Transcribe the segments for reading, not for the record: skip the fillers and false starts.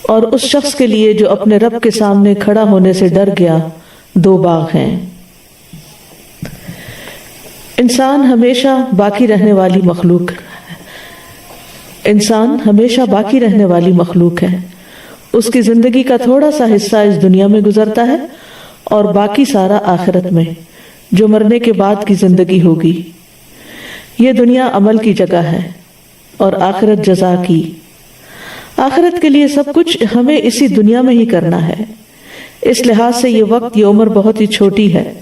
اور اس شخص کے لیے جو اپنے رب کے سامنے کھڑا ہونے سے ڈر گیا 2 باغ ہیں۔ انسان ہمیشہ باقی رہنے والی مخلوق ہے۔ اس کی زندگی کا تھوڑا سا حصہ اس دنیا میں گزرتا ہے اور باقی سارا آخرت میں، جو مرنے کے بعد کی زندگی ہوگی۔ یہ دنیا عمل کی جگہ ہے اور آخرت جزا کی۔ آخرت کے لیے سب کچھ ہمیں اسی دنیا میں ہی کرنا ہے۔ اس لحاظ سے یہ عمر بہت ہی چھوٹی ہے۔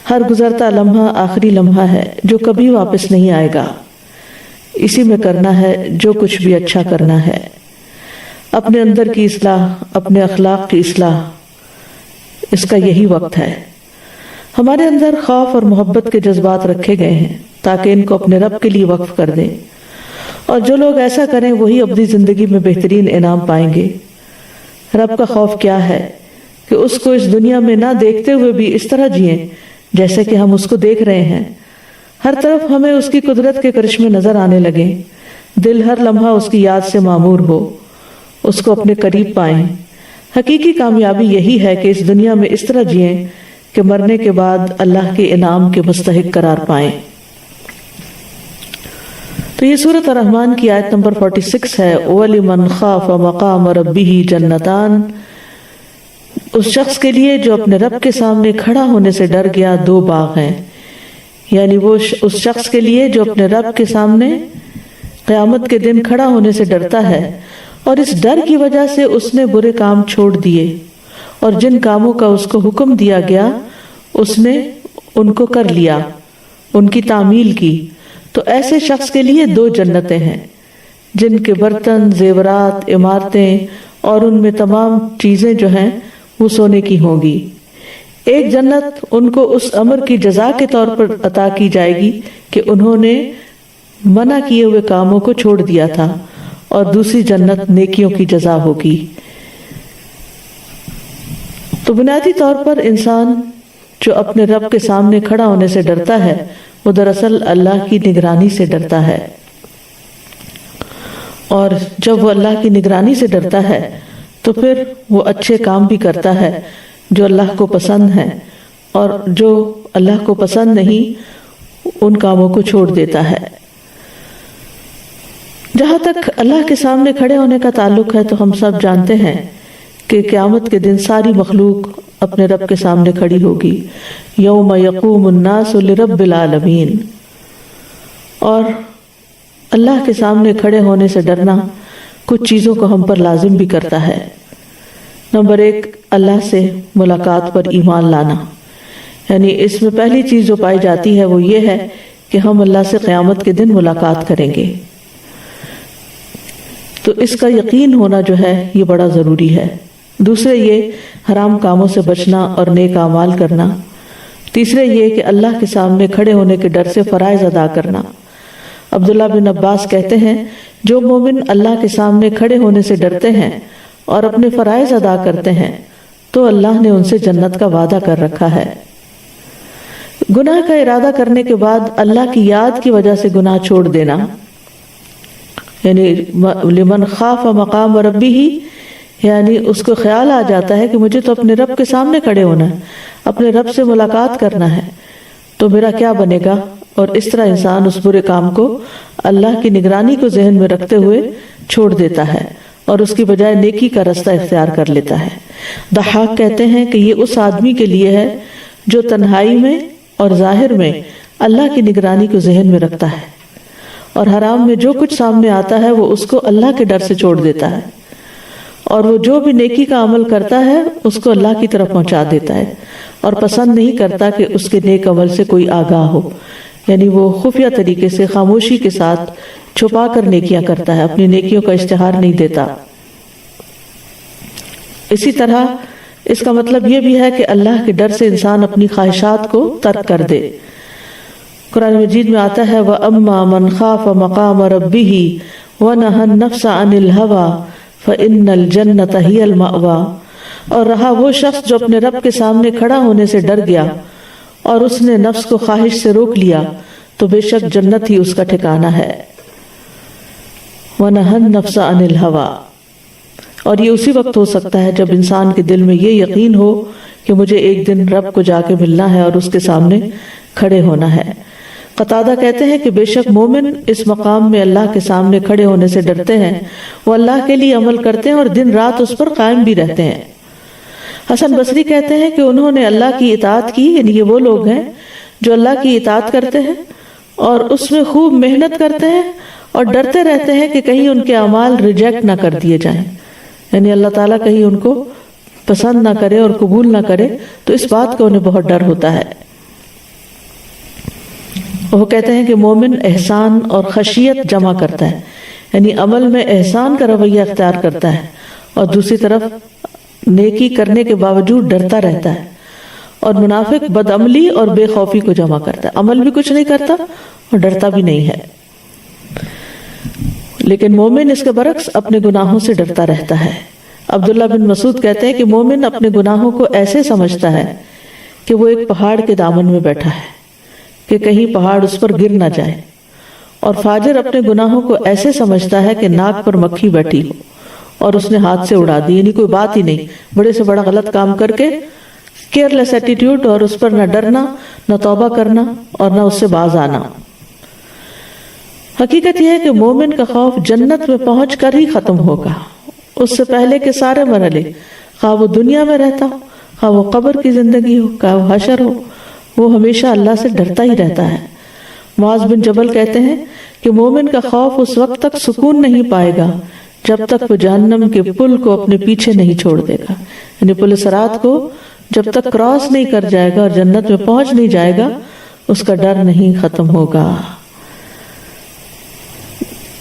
ہر گزرتا لمحہ آخری لمحہ ہے جو کبھی واپس نہیں آئے گا۔ اسی میں کرنا ہے جو کچھ بھی اچھا کرنا ہے۔ اپنے اندر کی اصلاح، اپنے اخلاق کی اصلاح، اس کا یہی وقت ہے۔ ہمارے اندر خوف اور محبت کے جذبات رکھے گئے ہیں تاکہ ان کو اپنے رب کے لیے وقف کر دیں، اور جو لوگ ایسا کریں وہی اپنی زندگی میں بہترین انعام پائیں گے۔ رب کا خوف کیا ہے کہ اس کو اس دنیا میں نہ دیکھتے ہوئے بھی اس طرح جئیں جیسے کہ ہم اس کو دیکھ رہے ہیں۔ ہر طرف ہمیں اس کی قدرت کے کرشمے نظر آنے لگیں، دل ہر لمحہ اس کی یاد سے معمور ہو، اس کو اپنے قریب پائیں۔ حقیقی کامیابی یہی ہے کہ اس دنیا میں اس طرح جئیں کہ مرنے کے بعد اللہ کے انعام کے مستحق قرار پائیں۔ تو یہ سورۃ الرحمن کی آیت نمبر 46 ہے۔ وَلِمَنْ خَافَ مَقَامَ رَبِّهِ جَنَّتَانِ، اس شخص کے لیے جو اپنے رب کے سامنے کھڑا ہونے سے ڈر گیا 2 باغ ہیں، یعنی وہ اس شخص کے لیے جو اپنے رب کے سامنے قیامت کے دن کھڑا ہونے سے ڈرتا ہے اور اس ڈر کی وجہ سے اس نے برے کام چھوڑ دیے اور جن کاموں کا اس کو حکم دیا گیا اس نے ان کو کر لیا، ان کی تعمیل کی، تو ایسے شخص کے لیے 2 جنتیں ہیں جن کے برتن، زیورات، عمارتیں اور ان میں تمام چیزیں جو ہیں وہ سونے کی ہوں گی۔ ایک جنت ان کو اس امر کی جزا کے طور پر عطا کی جائے گی کہ انہوں نے منع کیے ہوئے کاموں کو چھوڑ دیا تھا، اور دوسری جنت نیکیوں کی جزا ہوگی۔ تو بنیادی طور پر انسان جو اپنے رب کے سامنے کھڑا ہونے سے ڈرتا ہے وہ دراصل اللہ کی نگرانی سے ڈرتا ہے، اور جب وہ اللہ کی نگرانی سے ڈرتا ہے تو پھر وہ اچھے کام بھی کرتا ہے جو اللہ کو پسند ہیں، اور جو اللہ کو پسند نہیں ان کاموں کو چھوڑ دیتا ہے۔ جہاں تک اللہ کے سامنے کھڑے ہونے کا تعلق ہے تو ہم سب جانتے ہیں کہ قیامت کے دن ساری مخلوق اپنے رب کے سامنے کھڑی ہوگی۔ یوم یقوم الناس لرب العالمین، اور اللہ کے سامنے کھڑے ہونے سے ڈرنا کچھ چیزوں کو ہم پر لازم بھی کرتا ہے۔ نمبر 1، اللہ سے ملاقات پر ایمان لانا، یعنی اس میں پہلی چیز جو پائی جاتی ہے وہ یہ ہے کہ ہم اللہ سے قیامت کے دن ملاقات کریں گے، تو اس کا یقین ہونا جو ہے یہ بڑا ضروری ہے۔ دوسرے یہ حرام کاموں سے بچنا اور نیک اعمال کرنا۔ تیسرے یہ کہ اللہ کے سامنے کھڑے ہونے کے ڈر سے فرائض ادا کرنا۔ عبداللہ بن عباس کہتے ہیں جو مومن اللہ کے سامنے کھڑے ہونے سے ڈرتے ہیں اور اپنے فرائض ادا کرتے ہیں تو اللہ نے ان سے جنت کا وعدہ کر رکھا ہے۔ گناہ کا ارادہ کرنے کے بعد اللہ کی یاد کی وجہ سے گناہ چھوڑ دینا، یعنی لمن خاف مقام ربہ، یعنی اس کو خیال آ جاتا ہے کہ مجھے تو اپنے رب کے سامنے کھڑے ہونا ہے، اپنے رب سے ملاقات کرنا ہے، تو میرا کیا بنے گا، اور اس طرح انسان اس برے کام کو اللہ کی نگرانی کو ذہن میں رکھتے ہوئے چھوڑ دیتا ہے اور اس کی بجائے نیکی کا رستہ اختیار کر لیتا ہے۔ ضحاک کہتے ہیں کہ یہ اس آدمی کے لیے ہے جو تنہائی میں اور ظاہر میں اللہ کی نگرانی کو ذہن میں رکھتا ہے اور حرام میں جو کچھ سامنے آتا ہے وہ اس کو اللہ کے ڈر سے چھوڑ دیتا ہے، اور وہ جو بھی نیکی کا عمل کرتا ہے اس کو اللہ کی طرف پہنچا دیتا ہے اور پسند نہیں کرتا کہ اس کے نیک عمل سے کوئی آگاہ ہو، یعنی وہ خفیہ طریقے سے خاموشی کے ساتھ چھپا کر نیکیاں کرتا ہے، اپنی نیکیوں کا اشتہار نہیں دیتا۔ اسی طرح اس کا مطلب یہ بھی ہے کہ اللہ کے ڈر سے انسان اپنی خواہشات کو ترک کر دے۔ قرآن مجید میں آتا ہے وَأَمَّا مَنْ خَافَ مَقَامَ رَبِّهِ وَنَهَى النَّفْسَ عَنِ الْهَوَى فَإِنَّ الْجَنَّةَ هِيَ الْمَأْوَى، اور رہا وہ شخص جو اپنے رب کے سامنے کھڑا ہونے سے ڈر گیا اور اس نے نفس کو خواہش سے روک لیا تو بے شک جنت ہی اس کا ٹھکانہ ہے۔ وَنَهَى النَّفْسَ عَنِ الْهَوَى، اور یہ اسی وقت ہو سکتا ہے جب انسان کے دل میں یہ یقین ہو کہ مجھے ایک دن رب کو جا کے ملنا ہے اور اس کے سامنے کھڑے ہونا ہے۔ قتادہ کہتے ہیں کہ بے شک مومن اس مقام میں اللہ کے سامنے کھڑے ہونے سے ڈرتے ہیں، وہ اللہ کے لیے عمل کرتے ہیں اور دن رات اس پر قائم بھی رہتے ہیں۔ حسن بصری کہتے ہیں کہ انہوں نے اللہ کی اطاعت کی، یعنی یہ وہ لوگ ہیں جو اللہ کی اطاعت کرتے ہیں اور اس میں خوب محنت کرتے ہیں اور ڈرتے رہتے ہیں کہ کہیں ان کے اعمال ریجیکٹ نہ کر دیے جائیں، یعنی اللہ تعالیٰ کہیں ان کو پسند نہ کرے اور قبول نہ کرے، تو اس بات کا انہیں بہت ڈر ہوتا ہے۔ وہ کہتے ہیں کہ مومن احسان اور خشیت جمع کرتا ہے، یعنی عمل میں احسان کا رویہ اختیار کرتا ہے اور دوسری طرف نیکی کرنے کے باوجود ڈرتا رہتا ہے، اور منافق بدعملی اور بے خوفی کو جمع کرتا ہے، عمل بھی کچھ نہیں کرتا اور ڈرتا بھی نہیں ہے، لیکن مومن اس کے برعکس اپنے گناہوں سے ڈرتا رہتا ہے۔ عبداللہ بن مسعود کہتے ہیں کہ مومن اپنے گناہوں کو ایسے سمجھتا ہے کہ وہ ایک پہاڑ کے دامن میں بیٹھا ہے کہ کہیں پہاڑ اس پر گر نہ جائے، اور فاجر اپنے گناہوں کو ایسے سمجھتا ہے کہ ناک پر مکھی بیٹھی ہو اور اس نے ہاتھ سے اڑا دی، یعنی کوئی بات ہی نہیں، بڑے سے بڑا غلط کام کر کے کیئرلیس ایٹیٹیوڈ، اور اس پر نہ ڈرنا، نہ توبہ کرنا اور نہ اس سے باز آنا۔ حقیقت یہ ہے کہ مومن کا خوف جنت میں پہنچ کر ہی ختم ہوگا، اس سے پہلے کے سارے مرحلے، خواہ وہ دنیا میں رہتا ہو، خواہ وہ قبر کی زندگی ہو، خواہ وہ حشر ہو، وہ ہمیشہ اللہ سے ڈرتا ہی رہتا ہے۔ معاذ بن جبل کہتے ہیں کہ مومن کا خوف اس وقت تک سکون نہیں پائے گا جب تک وہ جہنم کے پل کو اپنے پیچھے نہیں چھوڑ دے گا، یعنی پل صراط کو جب تک کراس نہیں کر جائے گا اور جنت میں پہنچ نہیں جائے گا، اس کا ڈر نہیں ختم ہوگا۔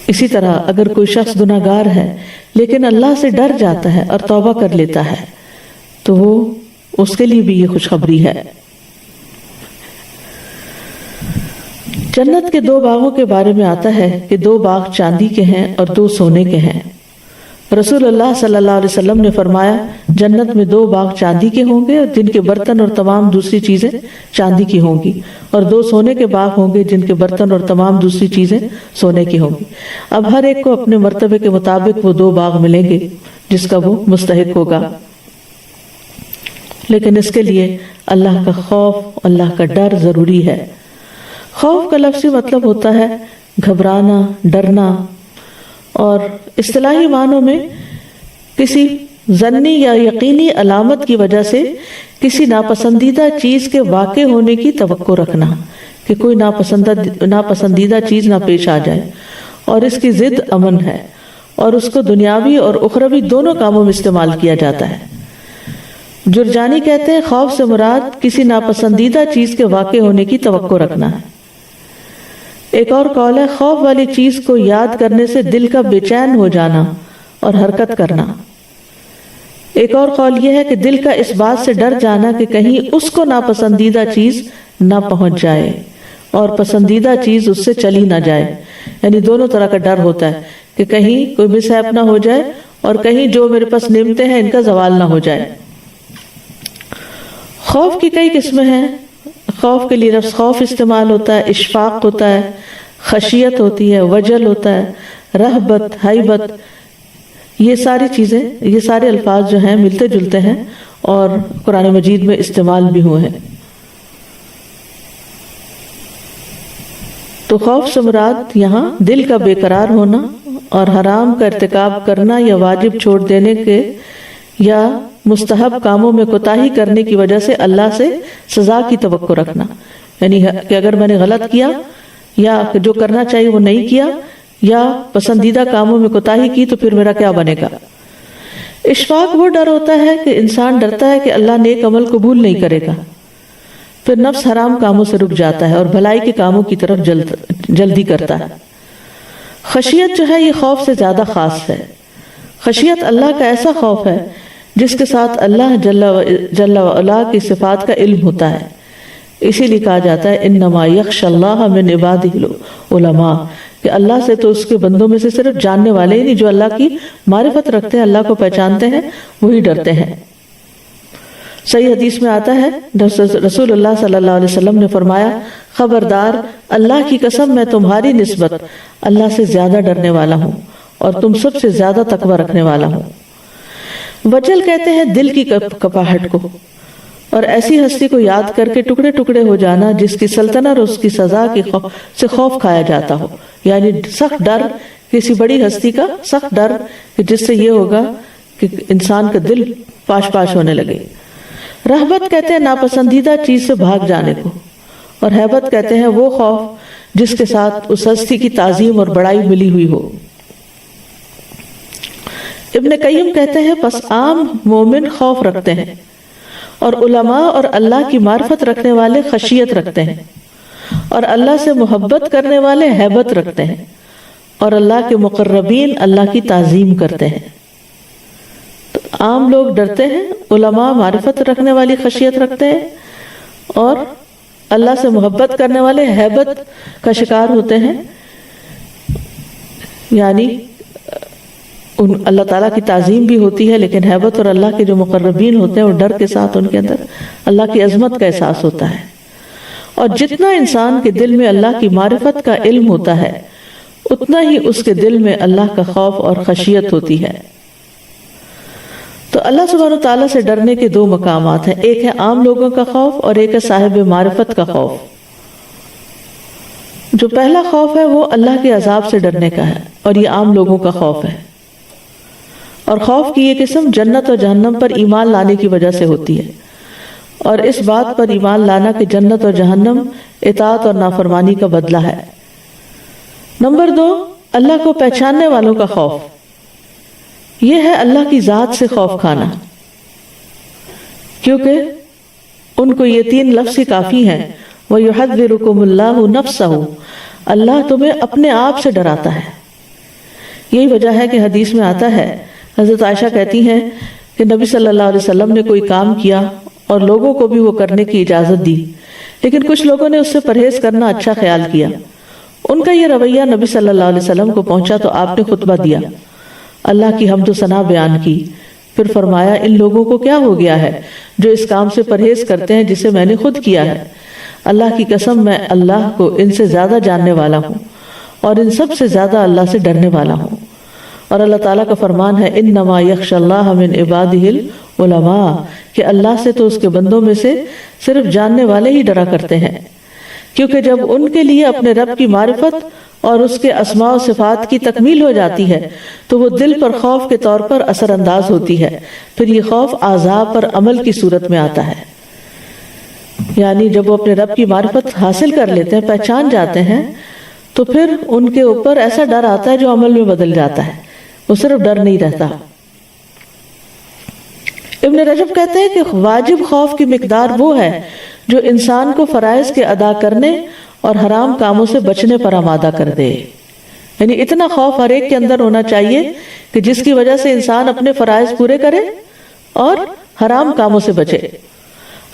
اسی طرح اگر کوئی شخص گناہگار ہے لیکن اللہ سے ڈر جاتا ہے اور توبہ کر لیتا ہے تو وہ اس کے لیے بھی یہ خوشخبری ہے۔ جنت کے 2 باغوں کے بارے میں آتا ہے کہ 2 باغ چاندی کے ہیں اور 2 سونے کے ہیں۔ رسول اللہ صلی اللہ علیہ وسلم نے فرمایا جنت میں 2 باغ چاندی کے ہوں گے اور جن کے برتن اور تمام دوسری چیزیں چاندی کی ہوں گی، اور 2 سونے کے باغ ہوں گے جن کے برتن اور تمام دوسری چیزیں سونے کی ہوں گی۔ اب ہر ایک کو اپنے مرتبے کے مطابق وہ 2 باغ ملیں گے جس کا وہ مستحق ہوگا، لیکن اس کے لیے اللہ کا خوف، اللہ کا ڈر ضروری ہے۔ خوف کا لفظی مطلب ہوتا ہے گھبرانا، ڈرنا، اور اصطلاحی معنوں میں کسی ظنی یا یقینی علامت کی وجہ سے کسی ناپسندیدہ چیز کے واقع ہونے کی توقع رکھنا، کہ کوئی ناپسندیدہ چیز نہ پیش آ جائے، اور اس کی ضد امن ہے، اور اس کو دنیاوی اور اخروی دونوں کاموں میں استعمال کیا جاتا ہے۔ جرجانی کہتے ہیں خوف سے مراد کسی ناپسندیدہ چیز کے واقع ہونے کی توقع رکھنا ہے۔ ایک اور قول ہے خوف والی چیز کو یاد کرنے سے دل کا بے چین ہو جانا اور حرکت کرنا۔ ایک اور قول یہ ہے کہ دل کا اس بات سے ڈر جانا کہ کہیں اس کو ناپسندیدہ چیز نہ پہنچ جائے اور پسندیدہ چیز اس سے چلی نہ جائے، یعنی دونوں طرح کا ڈر ہوتا ہے کہ کہیں کوئی مس ہیپ نہ ہو جائے اور کہیں جو میرے پاس نعمتیں ہیں ان کا زوال نہ ہو جائے۔ خوف کی کئی قسمیں ہیں۔ خوف کے لیے لفظ خوف استعمال ہوتا ہے، اشفاق ہوتا ہے، خشیت ہوتی ہے، وجل ہوتا ہے، رہبت، ہیبت، یہ ساری چیزیں، یہ سارے الفاظ جو ہیں ملتے جلتے ہیں اور قرآن مجید میں استعمال بھی ہوئے ہیں۔ تو خوف سے مراد یہاں دل کا بے قرار ہونا اور حرام کا ارتکاب کرنا یا واجب چھوڑ دینے کے یا مستحب کاموں میں کوتاہی کرنے کی وجہ سے اللہ سے سزا کی توقع رکھنا، یعنی کہ اگر میں نے غلط کیا یا جو کرنا چاہیے وہ نہیں کیا یا پسندیدہ کاموں میں کوتاہی کی تو پھر میرا کیا بنے گا۔ اشفاق وہ ڈر ہوتا ہے کہ انسان ڈرتا ہے کہ اللہ نیک عمل قبول نہیں کرے گا، پھر نفس حرام کاموں سے رک جاتا ہے اور بھلائی کے کاموں کی طرف جلدی کرتا ہے۔ خشیت جو ہے یہ خوف سے زیادہ خاص ہے۔ خشیت اللہ کا ایسا خوف ہے جس کے ساتھ اللہ جل وعلا کی صفات کا علم ہوتا ہے۔ اسی لیے کہا جاتا ہے انما یخشی اللہ من عبادہ العلماء، کہ اللہ سے تو اس کے بندوں میں سے صرف جاننے والے ہی نہیں، جو اللہ کی معرفت رکھتے ہیں، اللہ کو پہچانتے ہیں، وہی ڈرتے ہیں۔ صحیح حدیث میں آتا ہے رسول اللہ صلی اللہ علیہ وسلم نے فرمایا خبردار، اللہ کی قسم میں تمہاری نسبت اللہ سے زیادہ ڈرنے والا ہوں اور تم سب سے زیادہ تقوی رکھنے والا ہوں۔ وجل کہتے ہیں دل کی کپاہٹ کو، اور ایسی ہستی کو یاد کر کے ٹکڑے ٹکڑے ہو جانا جس کی سلطنت اور اس کی سزا سے خوف کھایا جاتا ہو، یعنی سخت ڈر، کسی بڑی ہستی کا سخت ڈر کہ جس سے یہ ہوگا کہ انسان کا دل پاش پاش ہونے لگے۔ رہبت کہتے ہیں ناپسندیدہ چیز سے بھاگ جانے کو، اور ہیبت کہتے ہیں وہ خوف جس کے ساتھ اس ہستی کی تعظیم اور بڑائی ملی ہوئی ہو۔ ابن قیم کہتے ہیں پس عام مومن خوف رکھتے ہیں، اور علماء اور اللہ کی معرفت رکھنے والے خشیت رکھتے ہیں، اور اللہ سے محبت کرنے والے ہیبت رکھتے ہیں، اور اللہ کے مقربین اللہ کی تعظیم کرتے ہیں۔ تو عام لوگ ڈرتے ہیں، علماء معرفت رکھنے والی خشیت رکھتے ہیں، اور اللہ سے محبت کرنے والے ہیبت کا شکار ہوتے ہیں، یعنی اللہ تعالیٰ کی تعظیم بھی ہوتی ہے، لیکن ہیبت اور اللہ کے جو مقربین ہوتے ہیں وہ ڈر کے ساتھ ان کے اندر اللہ کی عظمت کا احساس ہوتا ہے۔ اور جتنا انسان کے دل میں اللہ کی معرفت کا علم ہوتا ہے اتنا ہی اس کے دل میں اللہ کا خوف اور خشیت ہوتی ہے۔ تو اللہ سبحانہ وتعالیٰ سے ڈرنے کے دو مقامات ہیں، ایک ہے عام لوگوں کا خوف اور ایک ہے صاحب معرفت کا خوف۔ جو پہلا خوف ہے وہ اللہ کے عذاب سے ڈرنے کا ہے، اور یہ عام لوگوں کا خوف ہے۔ اور خوف کی یہ قسم جنت اور جہنم پر ایمان لانے کی وجہ سے ہوتی ہے، اور اس بات پر ایمان لانا کہ جنت اور جہنم اطاعت اور نافرمانی کا بدلہ ہے۔ نمبر 2، اللہ کو پہچاننے والوں کا خوف، یہ ہے اللہ کی ذات سے خوف کھانا، کیونکہ ان کو یہ 3 لفظ ہی کافی ہیں، وَيُحَذِّرُكُمُ اللَّهُ نَفْسَهُ، اللہ تمہیں اپنے آپ سے ڈراتا ہے۔ یہی وجہ ہے کہ حدیث میں آتا ہے، حضرت عائشہ کہتی ہیں کہ نبی صلی اللہ علیہ وسلم نے کوئی کام کیا اور لوگوں کو بھی وہ کرنے کی اجازت دی، لیکن کچھ لوگوں نے اس سے پرہیز کرنا اچھا خیال کیا۔ ان کا یہ رویہ نبی صلی اللہ علیہ وسلم کو پہنچا تو آپ نے خطبہ دیا، اللہ کی حمد و ثنا بیان کی، پھر فرمایا ان لوگوں کو کیا ہو گیا ہے جو اس کام سے پرہیز کرتے ہیں جسے میں نے خود کیا ہے۔ اللہ کی قسم میں اللہ کو ان سے زیادہ جاننے والا ہوں اور ان سب سے زیادہ اللہ سے ڈرنے والا ہوں۔ اور اللہ تعالیٰ کا فرمان ہے انما یخشی اللہ من عبادہ العلماء، کہ اللہ سے تو اس کے بندوں میں سے صرف جاننے والے ہی ڈرا کرتے ہیں، کیونکہ جب ان کے لیے اپنے رب کی معرفت اور اس کے اسماء و صفات کی تکمیل ہو جاتی ہے تو وہ دل پر خوف کے طور پر اثر انداز ہوتی ہے، پھر یہ خوف اعضاء پر عمل کی صورت میں آتا ہے۔ یعنی جب وہ اپنے رب کی معرفت حاصل کر لیتے ہیں، پہچان جاتے ہیں، تو پھر ان کے اوپر ایسا ڈر آتا ہے جو عمل میں بدل جاتا ہے، وہ صرف ڈر نہیں رہتا۔ ابن رجب کہتے ہیں کہ واجب خوف کی مقدار وہ ہے جو انسان کو فرائض کے ادا کرنے اور حرام کاموں سے بچنے پر آمادہ کر دے۔ یعنی اتنا خوف ہر ایک کے اندر ہونا چاہیے کہ جس کی وجہ سے انسان اپنے فرائض پورے کرے اور حرام کاموں سے بچے۔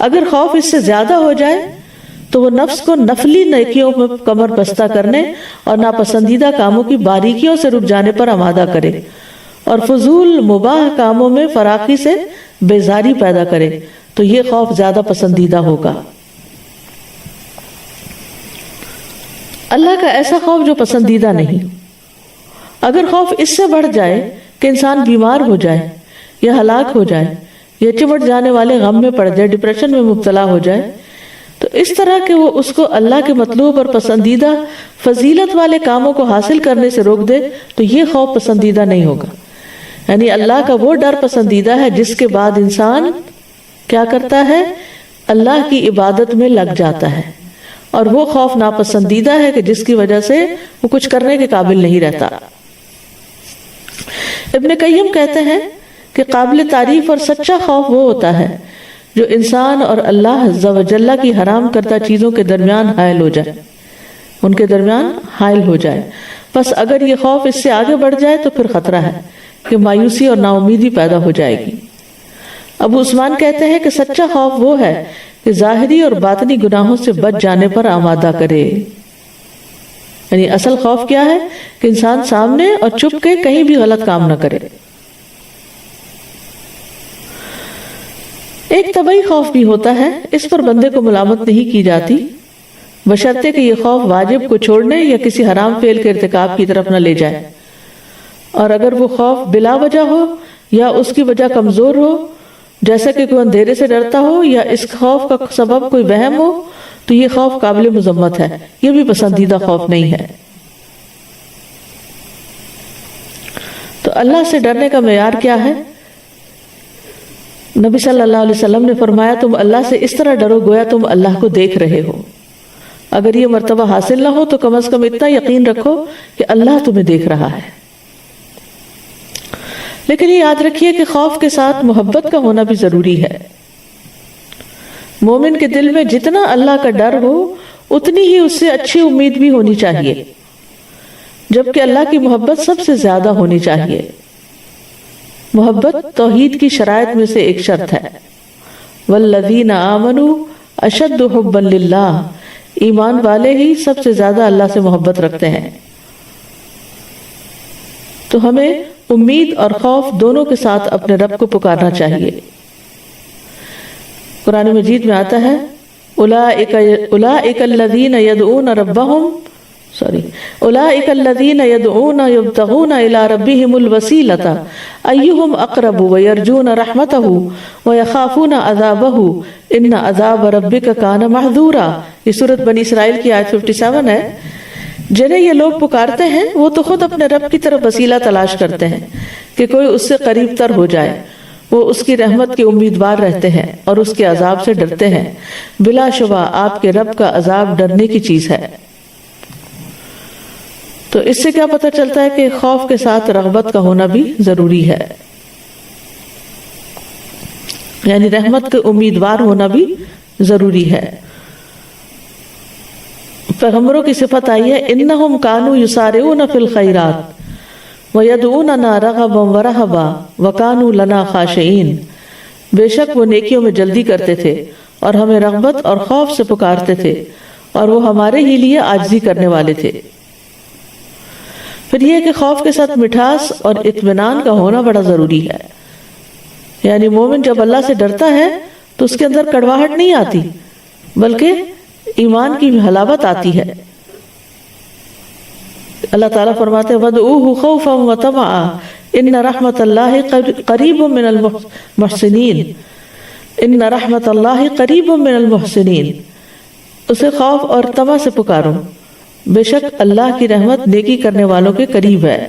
اگر خوف اس سے زیادہ ہو جائے تو وہ نفس کو نفلی نیکیوں میں کمر بستہ کرنے اور ناپسندیدہ کاموں کی باریکیوں سے رک جانے پر آمادہ کرے، اور فضول مباح کاموں میں فراخی سے بیزاری پیدا کرے، تو یہ خوف زیادہ پسندیدہ ہوگا۔ اللہ کا ایسا خوف جو پسندیدہ نہیں۔ اگر خوف اس سے بڑھ جائے کہ انسان بیمار ہو جائے یا ہلاک ہو جائے یا چمٹ جانے والے غم میں پڑ جائے، ڈپریشن میں مبتلا ہو جائے، تو اس طرح کہ وہ اس کو اللہ کے مطلوب اور پسندیدہ فضیلت والے کاموں کو حاصل کرنے سے روک دے، تو یہ خوف پسندیدہ نہیں ہوگا۔ یعنی اللہ کا وہ ڈر پسندیدہ ہے جس کے بعد انسان کیا کرتا ہے، اللہ کی عبادت میں لگ جاتا ہے، اور وہ خوف ناپسندیدہ ہے کہ جس کی وجہ سے وہ کچھ کرنے کے قابل نہیں رہتا۔ ابن قیم کہتے ہیں کہ قابل تعریف اور سچا خوف وہ ہوتا ہے جو انسان اور اللہ عز و جل کی حرام کردہ چیزوں کے درمیان حائل ہو جائے، ان کے درمیان حائل ہو جائے۔ بس اگر یہ خوف اس سے آگے بڑھ جائے تو پھر خطرہ ہے کہ مایوسی اور نا امیدی پیدا ہو جائے گی۔ ابو عثمان کہتے ہیں کہ سچا خوف وہ ہے کہ ظاہری اور باطنی گناہوں سے بچ جانے پر آمادہ کرے۔ یعنی اصل خوف کیا ہے کہ انسان سامنے اور چھپ کے کہیں بھی غلط کام نہ کرے۔ ایک طبعی خوف بھی ہوتا ہے، اس پر بندے کو ملامت نہیں کی جاتی، بشرطے کہ یہ خوف واجب کو چھوڑنے یا کسی حرام فعل کے ارتکاب کی طرف نہ لے جائے، اور اگر وہ خوف بلا وجہ ہو یا اس کی وجہ کمزور ہو جیسا کہ کوئی اندھیرے سے ڈرتا ہو، یا اس خوف کا سبب کوئی وہم ہو، تو یہ خوف قابل مذمت ہے، یہ بھی پسندیدہ خوف نہیں ہے۔ تو اللہ سے ڈرنے کا معیار کیا ہے؟ نبی صلی اللہ علیہ وسلم نے فرمایا تم اللہ سے اس طرح ڈرو گویا تم اللہ کو دیکھ رہے ہو۔ اگر یہ مرتبہ حاصل نہ ہو تو کم از کم اتنا یقین رکھو کہ اللہ تمہیں دیکھ رہا ہے۔ لیکن یہ یاد رکھیے کہ خوف کے ساتھ محبت کا ہونا بھی ضروری ہے۔ مومن کے دل میں جتنا اللہ کا ڈر ہو اتنی ہی اس سے اچھی امید بھی ہونی چاہیے، جبکہ اللہ کی محبت سب سے زیادہ ہونی چاہیے۔ محبت توحید کی شرائط میں سے ایک شرط ہے۔ والذین آمنوا اشد حبا للہ، ایمان والے ہی سب سے زیادہ اللہ سے محبت رکھتے ہیں۔ تو ہمیں امید اور خوف دونوں کے ساتھ اپنے رب کو پکارنا چاہیے۔ قرآن مجید میں آتا ہے اولئک الذین یدعون یبتغون الی ربہم الوسیلۃ ایہم اقرب ویرجون رحمتہ ویخافون عذابہ ان عذاب ربک کان محذورا۔ یہ سورۃ بنی اسرائیل کی آیت 57 ہے۔ جنہیں یہ لوگ پکارتے ہیں وہ تو خود اپنے رب کی طرف وسیلہ تلاش کرتے ہیں کہ کوئی اس سے قریب تر ہو جائے، وہ اس کی رحمت کے امیدوار رہتے ہیں اور اس کے عذاب سے ڈرتے ہیں۔ بلا شبہ آپ کے رب کا عذاب ڈرنے کی چیز ہے۔ تو اس سے کیا پتہ چلتا ہے کہ خوف کے ساتھ رغبت کا ہونا بھی ضروری ہے، یعنی رحمت کے امیدوار ہونا بھی ضروری ہے۔ پیغمبروں کی صفت آئی ہے انہم کانوا یسارعون فی الخیرات ویدعوننا رغبا ورہبا وکانوا لنا خاشعین۔ بے شک وہ نیکیوں میں جلدی کرتے تھے اور ہمیں رغبت اور خوف سے پکارتے تھے اور وہ ہمارے ہی لیے عاجزی کرنے والے تھے۔ پھر یہ کہ خوف کے ساتھ مٹھاس اور اطمینان کا ہونا بڑا ضروری ہے، یعنی مومن جب اللہ سے ڈرتا ہے تو اس کے اندر کڑواہٹ نہیں آتی بلکہ ایمان کی حلاوت آتی ہے۔ اللہ تعالیٰ فرماتے ہیں وَادْعُوهُ خَوْفًا وَطَمَعًا إِنَّ رَحْمَتَ اللَّهِ قَرِيبٌ مِّنَ الْمُحْسِنِينَ إِنَّ رَحْمَتَ اللَّهِ قَرِيبٌ مِّنَ الْمُحْسِنِينَ۔ اسے خوف اور طمع سے پکارو، بے شک اللہ کی رحمت نیکی کرنے والوں کے قریب ہے۔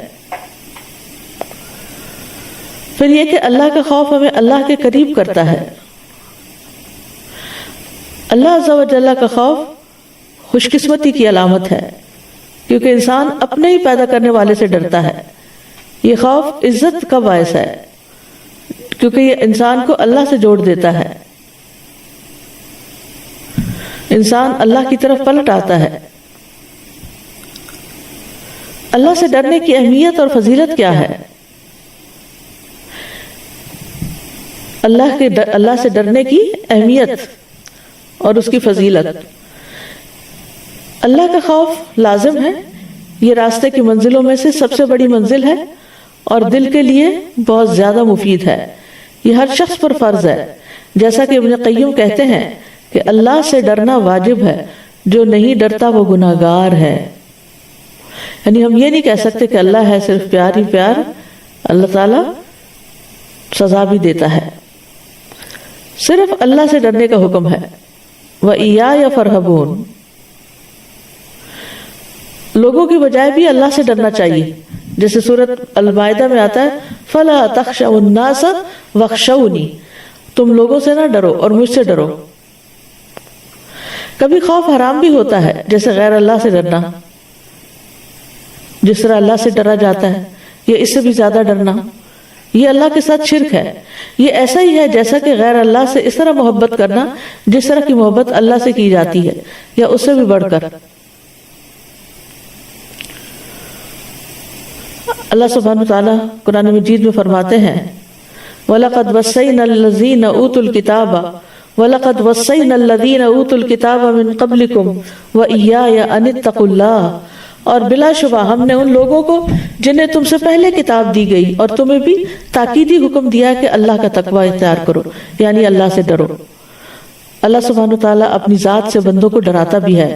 پھر یہ کہ اللہ کا خوف ہمیں اللہ کے قریب کرتا ہے۔ اللہ عز و جل کا خوف خوش قسمتی کی علامت ہے، کیونکہ انسان اپنے ہی پیدا کرنے والے سے ڈرتا ہے۔ یہ خوف عزت کا باعث ہے کیونکہ یہ انسان کو اللہ سے جوڑ دیتا ہے، انسان اللہ کی طرف پلٹ آتا ہے۔ اللہ سے ڈرنے کی اہمیت اور فضیلت کیا ہے؟ اللہ سے ڈرنے کی اہمیت اور اس کی فضیلت۔ اللہ کا خوف لازم ہے، یہ راستے کی منزلوں میں سے سب سے بڑی منزل ہے اور دل کے لیے بہت زیادہ مفید ہے۔ یہ ہر شخص پر فرض ہے، جیسا کہ ابن قیم کہتے ہیں کہ اللہ سے ڈرنا واجب ہے، جو نہیں ڈرتا وہ گناہگار ہے۔ یعنی ہم یہ نہیں کہہ سکتے کہ اللہ ہے صرف پیار ہی پیار، اللہ تعالیٰ سزا بھی دیتا ہے۔ صرف اللہ سے ڈرنے کا حکم ہے۔ وَإِيَّايَ فَارْهَبُونَ، لوگوں کی بجائے بھی اللہ سے ڈرنا چاہیے، جیسے سورۃ المائدہ میں آتا ہے فَلَا تَخْشَوُا النَّاسَ وَاخْشَوْنِي، تم لوگوں سے نہ ڈرو اور مجھ سے ڈرو۔ کبھی خوف حرام بھی ہوتا ہے، جیسے غیر اللہ سے ڈرنا، جس طرح اللہ سے ڈرا جاتا ہے یا اس سے بھی زیادہ ڈرنا، یہ اللہ کے ساتھ شرک ہے۔ یہ ایسا ہی ہے جیسا کہ غیر اللہ سے اس طرح محبت کرنا جس طرح کی محبت اللہ سے کی جاتی ہے یا اس سے بھی بڑھ کر۔ اللہ سبحانہ وتعالیٰ قرآن مجید میں فرماتے ہیں وَلَقَدْ وَصَّيْنَا الَّذِينَ أُوتُوا الْكِتَابَ وَلَقَدْ وَصَّيْنَا الَّذِينَ أُوتُوا الْكِتَابَ مِنْ قَبْلِكُمْ وَإِيَّايَ أَنِ اتَّقُوا اللَّهَ، اور بلا شبہ ہم نے ان لوگوں کو جنہیں تم سے پہلے کتاب دی گئی اور تمہیں بھی تاکیدی حکم دیا کہ اللہ کا تقوی اختیار کرو، یعنی اللہ سے ڈرو۔ اللہ سبحانہ وتعالیٰ اپنی ذات سے بندوں کو ڈراتا بھی ہے۔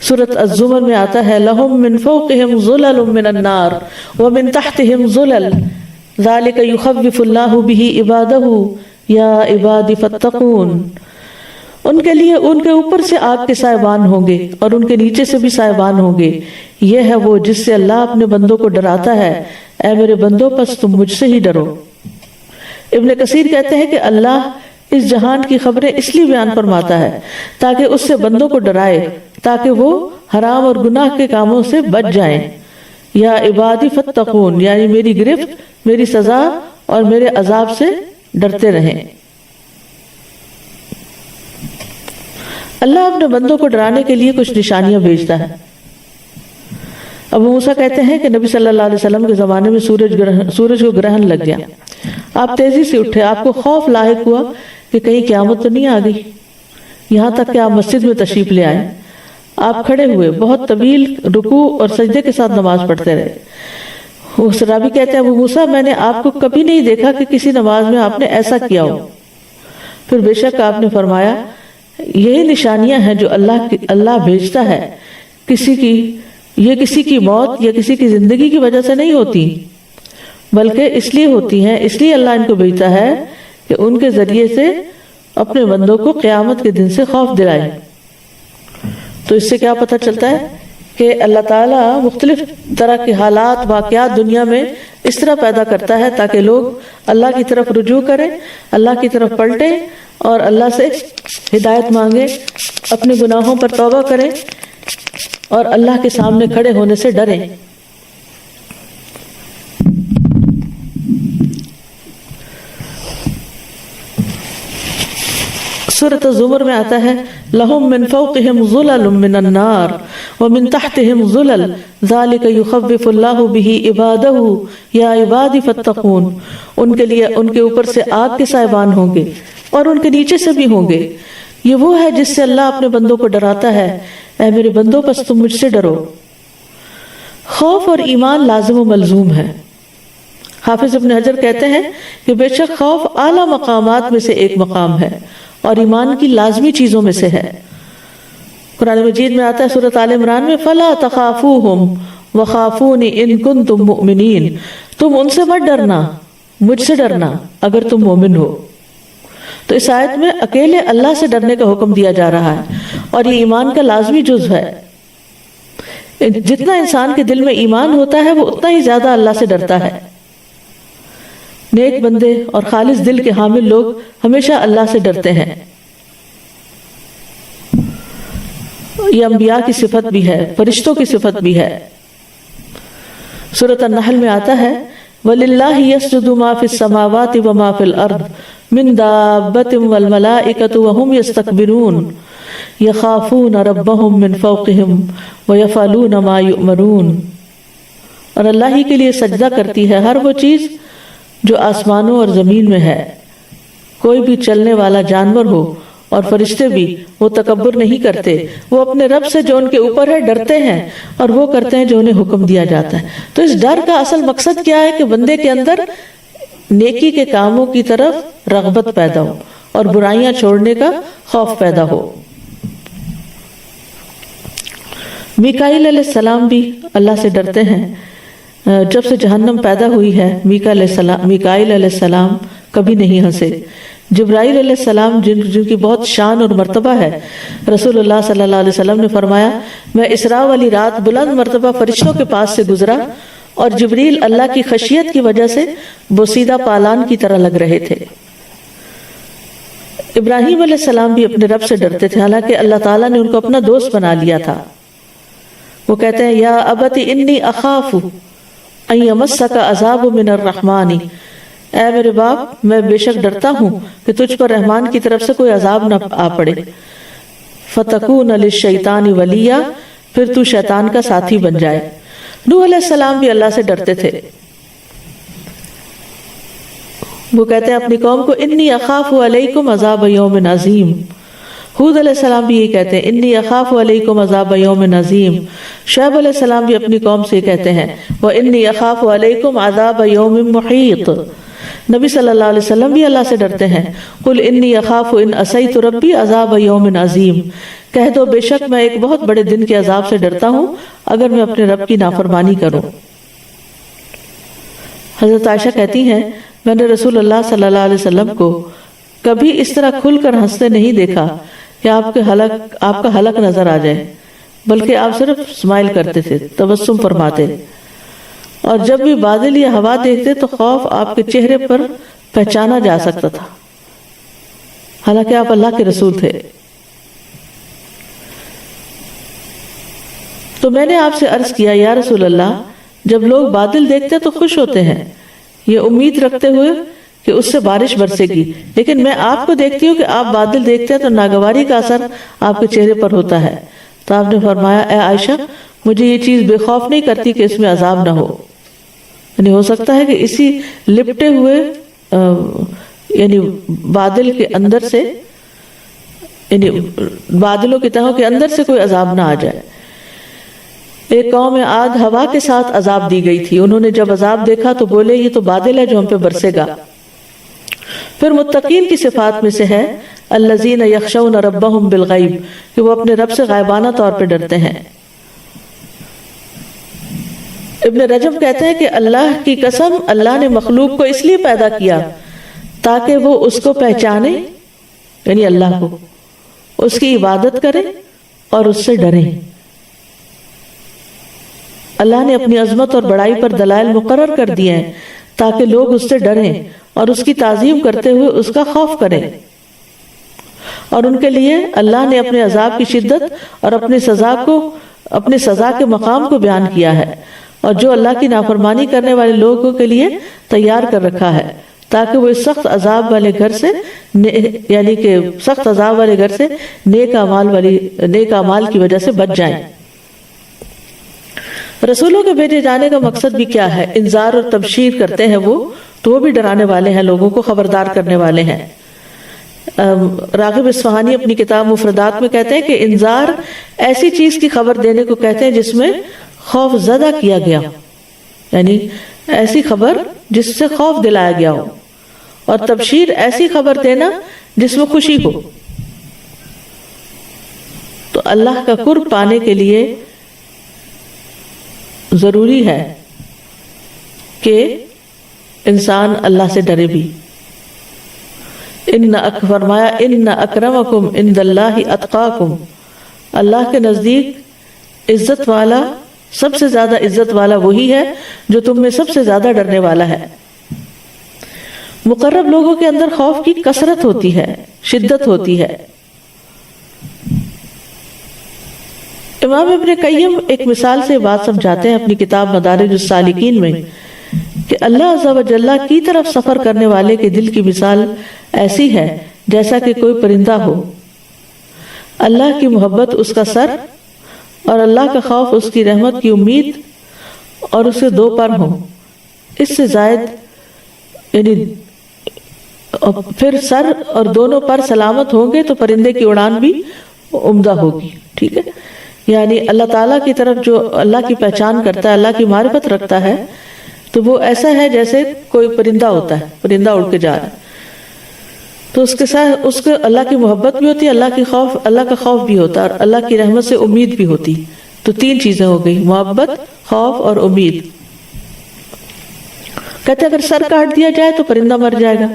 سورۃ الزمر میں آتا ہے لَهُم مِّن فَوْقِهِمْ ظُلَلٌ مِّنَ النَّارِ وَمِن تَحْتِهِمْ ظُلَلٌ، ذالک یخوف اللہ بہ عبادہ یا عباد فاتقون، ان کے لیے ان کے اوپر سے آگ کے سائبان ہوں گے اور ان کے نیچے سے بھی سائبان ہوں گے، یہ ہے وہ جس سے اللہ اپنے بندوں کو ڈراتا ہے، اے میرے بندوں پس تم مجھ سے ہی ڈرو۔ ابن کثیر کہتے ہیں کہ اللہ اس جہان کی خبریں اس لیے بیان فرماتا ہے تاکہ اس سے بندوں کو ڈرائے، تاکہ وہ حرام اور گناہ کے کاموں سے بچ جائیں۔ یا عبادی فاتقون، یعنی میری گرفت، میری سزا اور میرے عذاب سے ڈرتے رہیں۔ اللہ اپنے بندوں کو ڈرانے کے لیے کچھ نشانیاں بھیجتا ہے۔ ابو موسیٰ کہتے ہیں کہ نبی صلی اللہ علیہ وسلم کے زمانے میں سورج کو گرہن لگ گیا، آپ تیزی سے اٹھے، آپ کو خوف لاحق ہوا کہ کہیں قیامت تو نہیں آ گئی، یہاں تک کہ آپ مسجد میں تشریف لے آئے۔ آپ کھڑے ہوئے، بہت طویل رکوع اور سجدے کے ساتھ نماز پڑھتے رہے۔ اس راوی کہتے ہیں ابو موسیٰ میں نے آپ کو کبھی نہیں دیکھا کہ کسی نماز میں آپ نے ایسا کیا ہو۔ پھر بے شک آپ نے فرمایا یہی نشانیاں ہیں جو اللہ بھیجتا ہے، یہ کسی کی موت یا کسی کی زندگی کی وجہ سے نہیں ہوتی، بلکہ اس لیے ہوتی ہیں، اس لیے اللہ ان کو بھیجتا ہے کہ ان کے ذریعے سے اپنے بندوں کو قیامت کے دن سے خوف دلائے۔ تو اس سے کیا پتہ چلتا ہے کہ اللہ تعالیٰ مختلف طرح کے حالات، واقعات دنیا میں اس طرح پیدا کرتا ہے تاکہ لوگ اللہ کی طرف رجوع کریں، اللہ کی طرف پلٹیں اور اللہ سے ہدایت مانگیں، اپنے گناہوں پر توبہ کریں اور اللہ کے سامنے کھڑے ہونے سے ڈریں۔ سورۃ الزمر میں آتا ہے لَهُم مِّن فَوْقِهِمْ ظُلَلٌ مِّنَ النَّارِ وَمِن تَحْتِهِمْ ظُلَلٌ ذَلِكَ يُخَوِّفُ اللَّهُ بِهِ عِبَادَهُ يَا عِبَادِ فَاتَّقُونَ، ان کے لیے ان کے اوپر سے آگ کے سائبان ہوں گے اور ان کے نیچے سے بھی ہوں گے، یہ وہ ہے جس سے اللہ اپنے بندوں کو ڈراتا ہے، اے میرے بندوں پس تم مجھ سے ڈرو۔ خوف اور ایمان لازم و ملزوم ہے۔ حافظ ابن حجر کہتے ہیں کہ بے شک خوف اعلیٰ مقامات میں سے ایک مقام ہے اور ایمان کی لازمی چیزوں میں سے ہے۔ قرآن مجید میں آتا ہے سورۃ آل عمران میں فَلَا تَخَافُوهُمْ وَخَافُونِ إِن كُنتُم مُؤْمِنِينَ، تم ان سے مت ڈرنا، مجھ سے ڈرنا اگر تم مومن ہو۔ تو اس آیت میں اکیلے اللہ سے ڈرنے کا حکم دیا جا رہا ہے اور یہ ایمان کا لازمی جزو ہے۔ جتنا انسان کے دل میں ایمان ہوتا ہے وہ اتنا ہی زیادہ اللہ سے ڈرتا ہے۔ نیک بندے اور خالص دل کے حامل لوگ ہمیشہ اللہ سے ڈرتے ہیں۔ یہ انبیاء کی صفت بھی ہے، فرشتوں کی صفت بھی ہے۔ سورۃ النحل میں آتا ہے وَلِلَّهِ يَسْجُدُ مَا فِي السَّمَاوَاتِ وَمَا فِي الْأَرْضِ مِن دَابَّةٍ وَالْمَلَائِكَةُ وَهُمْ يَسْتَكْبِرُونَ يَخَافُونَ رَبَّهُم مِّن فَوْقِهِمْ وَيَفْعَلُونَ مَا يُؤْمَرُونَ، اور اللہ ہی کے لیے سجدہ کرتی ہے ہر وہ چیز جو آسمانوں اور زمین میں ہے، کوئی بھی چلنے والا جانور ہو اور فرشتے بھی، وہ تکبر نہیں کرتے، وہ اپنے رب سے جو ان کے اوپر ہے ڈرتے ہیں اور وہ کرتے ہیں جو انہیں حکم دیا جاتا ہے۔ تو اس ڈر کا اصل مقصد کیا ہے کہ بندے کے اندر نیکی کے کاموں کی طرف رغبت پیدا ہو اور برائیاں چھوڑنے کا خوف پیدا ہو۔ میکائیل علیہ السلام بھی اللہ سے ڈرتے ہیں۔ جب سے جہنم پیدا ہوئی ہے میکائیل علیہ السلام کبھی نہیں ہنسے۔ جبرائیل علیہ السلام جن کی بہت شان اور مرتبہ ہے، رسول اللہ صلی اللہ علیہ وسلم نے فرمایا میں اسراء والی رات بلند مرتبہ فرشتوں کے پاس سے گزرا اور جبریل اللہ کی خشیت کی وجہ سے بوسیدہ پالان کی طرح لگ رہے تھے۔ ابراہیم علیہ السلام بھی اپنے رب سے ڈرتے تھے، حالانکہ اللہ تعالیٰ نے ان کو اپنا دوست بنا لیا تھا۔ وہ کہتے ہیں یا ابت انی اخاف ان یمسک عذاب من الرحمن، اے میرے باپ میں بے شک ڈرتا ہوں کہ تجھ پر رحمان کی طرف سے کوئی عذاب نہ آ پڑے۔ فتکون للشیطان ولیا، پھر تو شیطان کا ساتھی بن جائے۔ نوح علیہ السلام بھی اللہ سے ڈرتے تھے۔ وہ کہتے ہیں اپنی قوم کو انی اخاف علیکم عذاب یوم عظیم۔ ہود علیہ السلام بھی یہ کہتے ہیں انی اخاف علیکم عذاب یوم عظیم۔ شعیب علیہ السلام بھی اپنی قوم سے کہتے ہیں وانی اخاف علیکم عذاب یوم محیط۔ نبی صلی اللہ علیہ وسلم بھی اللہ سے ڈرتے ہیں قل انی اخاف ان عصیت ربی عذاب یوم عظیم، کہہ دو بے شک میں ایک بہت بڑے دن کے عذاب سے ڈرتا ہوں اگر میں اپنے رب کی نافرمانی کروں۔ حضرت عائشہ کہتی ہیں میں نے رسول اللہ صلی اللہ علیہ وسلم کو کبھی اس طرح کھل کر ہنستے نہیں دیکھا کہ آپ کا حلق نظر آ جائے، بلکہ آپ صرف اسمائل کرتے تھے، تبسم فرماتے، اور جب بھی بادل یا ہوا دیکھتے تو خوف آپ کے چہرے پر پہچانا جا سکتا تھا، حالانکہ آپ اللہ کے رسول تھے۔ تو میں نے آپ سے عرض کیا یا رسول اللہ، جب لوگ بادل دیکھتے تو خوش ہوتے ہیں، یہ امید رکھتے ہوئے کہ اس سے بارش برسے گی، لیکن میں آپ کو دیکھتی ہوں کہ آپ بادل دیکھتے ہیں تو ناگواری کا اثر آپ کے چہرے پر ہوتا ہے۔ تو آپ نے فرمایا اے عائشہ، مجھے یہ چیز بے خوف نہیں کرتی کہ اس میں عذاب نہ ہو، یعنی ہو سکتا ہے کہ اسی لپٹے ہوئے یعنی بادل کے اندر سے، یعنی بادلوں کی تہوں کے اندر سے کوئی عذاب نہ آ جائے۔ ایک قوم عاد ہوا کے ساتھ عذاب دی گئی تھی، انہوں نے جب عذاب دیکھا تو بولے یہ تو بادل ہے جو ہم پہ برسے گا۔ پھر متقین کی صفات میں سے ہے الذین یخشون ربہم بالغیب، کہ وہ اپنے رب سے غائبانہ طور پہ ڈرتے ہیں۔ ابن رجب کہتے ہیں کہ اللہ کی قسم، اللہ نے مخلوق کو اس لیے پیدا کیا تاکہ وہ اس کو پہچانے، یعنی اللہ کو، اس کی عبادت کرے اور اس سے ڈرے۔ اللہ نے اپنی عظمت اور بڑائی پر دلائل مقرر کر دیے ہیں تاکہ لوگ اس سے ڈریں اور اس کی تعظیم کرتے ہوئے اس کا خوف کریں، اور ان کے لیے اللہ نے اپنے عذاب کی شدت اور اپنی سزا کے مقام کو بیان کیا ہے، اور جو اللہ کی نافرمانی کرنے والے لوگوں کے لیے تیار کر رکھا ہے تاکہ وہ اس سخت عذاب والے گھر سے یعنی کہ سخت عذاب والے گھر سے نیک اعمال کی وجہ سے بچ جائیں۔ رسولوں کے بھیجے جانے کا مقصد بھی کیا ہے؟ انذار اور تبشیر کرتے ہیں وہ، تو وہ بھی ڈرانے والے ہیں، لوگوں کو خبردار کرنے والے ہیں۔ راغب اصفہانی اپنی کتاب مفردات میں کہتے ہیں کہ انذار ایسی چیز کی خبر دینے کو کہتے ہیں جس میں خوف زدہ کیا گیا، یعنی ایسی خبر جس سے خوف دلایا گیا ہو، اور تبشیر ایسی خبر دینا جس میں خوشی ہو۔ تو اللہ کا قرب پانے کے لیے ضروری ہے کہ انسان اللہ سے ڈرے بھی۔ فرمایا ان اکرمکم عند اللہ اتقاکم، اللہ کے نزدیک عزت والا، سب سے زیادہ عزت والا وہی ہے جو تم میں سب سے زیادہ ڈرنے والا ہے۔ مقرب لوگوں کے اندر خوف کی کثرت ہوتی ہے، شدت ہوتی ہے۔ امام ابن قیم ایک مثال سے بات سمجھاتے ہیں اپنی کتاب مدارج السالکین میں کہ اللہ عز و جل کی طرف سفر کرنے والے کے دل کی مثال ایسی ہے جیسا کہ کوئی پرندہ ہو، اللہ کی محبت اس کا سر اور اللہ کا خوف اس کی رحمت کی امید، اور اسے دو پر ہوں، اس سے زائد یعنی پھر سر اور دونوں پر سلامت ہوں گے تو پرندے کی اڑان بھی عمدہ ہوگی۔ ٹھیک ہے، یعنی اللہ تعالیٰ کی طرف جو اللہ کی پہچان کرتا ہے، اللہ کی معرفت رکھتا ہے، تو وہ ایسا ہے جیسے کوئی پرندہ ہوتا ہے، پرندہ اڑ کے جا رہا ہے، تو اس کے ساتھ اس کو اللہ کی محبت بھی ہوتی ہے، اللہ کا خوف بھی ہوتا ہے، اور اللہ کی رحمت سے امید بھی ہوتی۔ تو تین چیزیں ہو گئی، محبت، خوف اور امید۔ کہتے اگر سر کاٹ دیا جائے تو پرندہ مر جائے گا،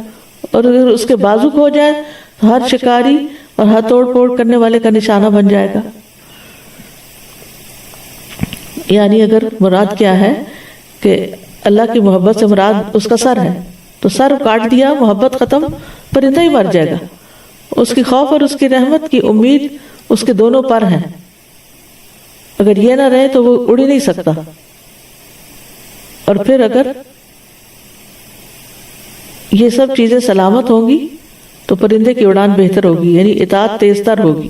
اور اگر اس کے بازو کھو جائے تو ہر شکاری اور ہر توڑ پھوڑ کرنے والے کا نشانہ بن جائے گا۔ یعنی اگر مراد کیا ہے کہ اللہ کی محبت سے مراد اس کا سر ہے، تو سر کاٹ دیا، محبت ختم، پرندہ ہی مر جائے گا۔ اس کی خوف اور اس کی رحمت کی امید اس کے دونوں پر ہیں، اگر یہ نہ رہے تو وہ اڑ ہی نہیں سکتا۔ اور پھر اگر یہ سب چیزیں سلامت ہوں گی تو پرندے کی اڑان بہتر ہوگی، یعنی اطاعت تیز تر ہوگی۔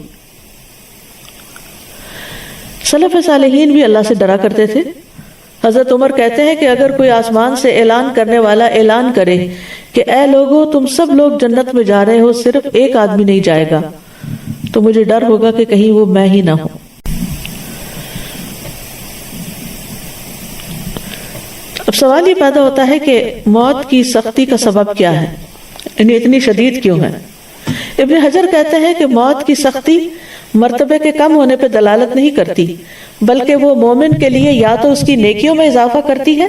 سلف صالحین بھی اللہ سے ڈرا کرتے تھے۔ حضرت عمر کہتے ہیں کہ اگر کوئی آسمان سے اعلان کرنے والا اعلان کرے کہ اے لوگو تم سب لوگ جنت میں جا رہے ہو، صرف ایک آدمی نہیں جائے گا، تو مجھے ڈر ہوگا کہ کہیں وہ میں ہی نہ ہوں۔ اب سوال یہ پیدا ہوتا ہے کہ موت کی سختی کا سبب کیا ہے، یعنی اتنی شدید کیوں ہے؟ ابن حجر کہتے ہیں کہ موت کی سختی مرتبے کے کم ہونے پہ دلالت نہیں کرتی، بلکہ وہ مومن کے لیے یا تو اس کی نیکیوں میں اضافہ کرتی ہے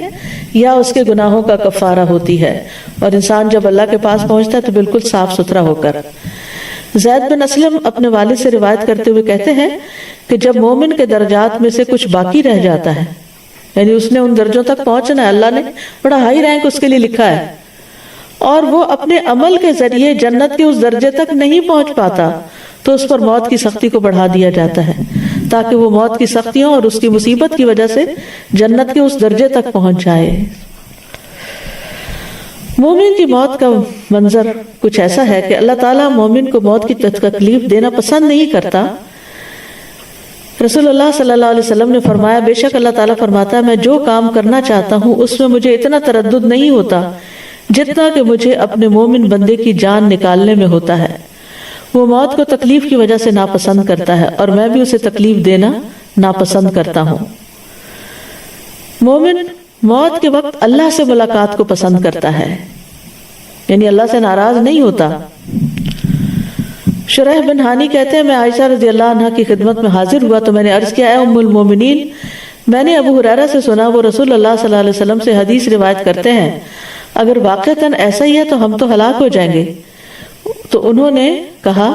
یا اس کے گناہوں کا کفارہ ہوتی ہے، اور انسان جب اللہ کے پاس پہنچتا ہے تو بالکل صاف ستھرا ہو کر۔ زید بن اسلم اپنے والد سے روایت کرتے ہوئے کہتے ہیں کہ جب مومن کے درجات میں سے کچھ باقی رہ جاتا ہے، یعنی اس نے ان درجوں تک پہنچنا ہے، اللہ نے بڑا ہائی رینک اس کے لیے لکھا ہے، اور وہ اپنے عمل کے ذریعے جنت کے اس درجے تک نہیں پہنچ پاتا، تو اس پر موت کی سختی کو بڑھا دیا جاتا ہے تاکہ وہ موت کی سختیوں اور اس کی مصیبت کی وجہ سے جنت کے اس درجے تک پہنچ جائے۔ مومن کی موت کا منظر کچھ ایسا ہے کہ اللہ تعالیٰ مومن کو موت کی تکلیف دینا پسند نہیں کرتا۔ رسول اللہ صلی اللہ علیہ وسلم نے فرمایا، بے شک اللہ تعالیٰ فرماتا ہے، میں جو کام کرنا چاہتا ہوں اس میں مجھے اتنا تردد نہیں ہوتا جتنا کہ مجھے اپنے مومن بندے کی جان نکالنے میں ہوتا ہے۔ وہ موت کو تکلیف کی وجہ سے ناپسند کرتا ہے اور میں بھی اسے تکلیف دینا ناپسند کرتا ہوں۔ مومن موت کے وقت اللہ سے ملاقات کو پسند کرتا ہے، یعنی اللہ سے ناراض نہیں ہوتا۔ شریح بن ہانی کہتے ہیں، میں عائشہ رضی اللہ عنہ کی خدمت میں حاضر ہوا تو میں نے عرض کیا، اے ام المومنین، میں نے ابو ہریرہ سے سنا وہ رسول اللہ صلی اللہ علیہ وسلم سے حدیث روایت کرتے ہیں، اگر واقعتاً ایسا ہی ہے تو ہم تو ہلاک ہو جائیں گے۔ تو انہوں نے کہا،